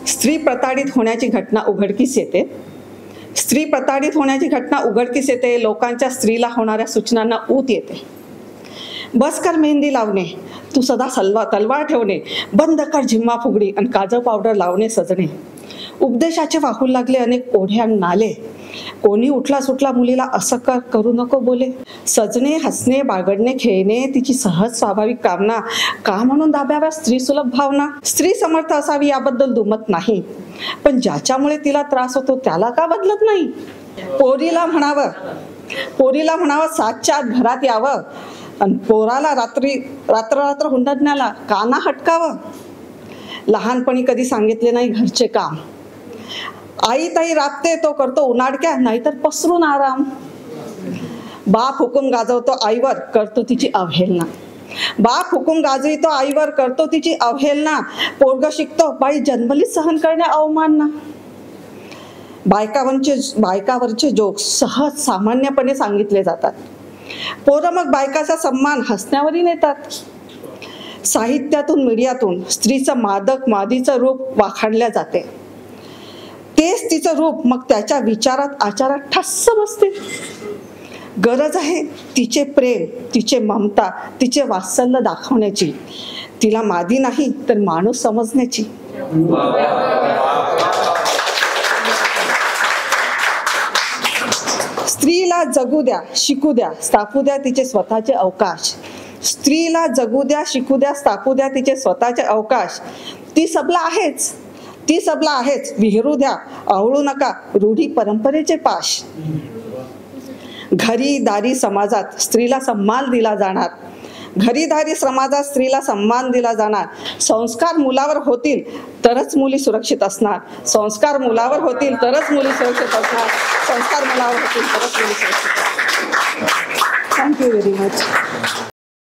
स्त्री प्रताडित होण्याची घटना उघडकीस येते. स्त्री प्रताडित होण्याची घटना उघडकीस येते. लोकांच्या स्त्रीला होणाऱ्या सूचनांना ऊत येते. बस कर मेहंदी लावणे, तू सदा तलवार ठेवणे, बंद कर झिम्मा फुगडी आणि काजळ पावडर लावणे सजणे. उपदेशाचे वाहू लागले अनेक ओढे आणि नाले. कोणी उठला सुटला मुलीला असं करू नको बोले. सजणे, हसणे, बागडणे, खेळणे तिची सहज स्वाभाविक कामना. का म्हणून दाब्याव्या स्त्री सुलभ भावना. स्त्री समर्थ असावी याबद्दल दुमत नाही, पण ज्याच्यामुळे तिला त्रास होतो त्याला का बदलत नाही. पोरीला म्हणावं 7च्या आत घरात यावं आणि पोराला रात्र हुंडण्याला काना हटकावं. लहानपणी कधी सांगितले नाही घरचे काम. आई ताई राबते तो करतो उनाडक्या, नाहीतर पसरून आराम. बाप हुकूम गाजवतो आईवर, करतो तिची अवहेलना. बाप हुकूम गाजवितो आईवर, करतो तिची अवहेलना. पोरग शिकतो बाई जन्मलीच सहन करणे अवमानना. बायकावरचे जोक सहज सामान्यपणे सांगितले जातात. पोरं मग बायकाचा सन्मान हसण्यावरही नेतात. साहित्यातून मीडियातून स्त्रीचं मादक मादीचं रूप वाखाणल्या जाते. तेच तिचं रूप मग त्याच्या विचारात आचारात ठस्स बसते. गरज आहे तिचे प्रेम, तिचे ममता, तिचे वात्सल्य दाखवण्याची. तिला मादी नाही तर माणूस समजण्याची. स्त्रीला जगू द्या, शिकू द्या, स्थापू द्या तिचे स्वतःचे अवकाश. स्त्रीला जगू द्या, शिकू द्या, स्थापू द्या तिचे स्वतःचे अवकाश. ती सबला आहेच, विहरू द्या, आवळू नका रूढी परंपरेचे पाश. घरी दारी समाजात स्त्रीला सन्मान दिला जाणार. घरीदारी समाजात स्त्रीला सन्मान दिला जाणार. संस्कार मुलावर होतील तरच मुली सुरक्षित असणार. संस्कार मुलावर होतील तरच मुली सुरक्षित असणार. संस्कार मुलावर होतील तरच मुली सुरक्षित असणार. Thank you very much.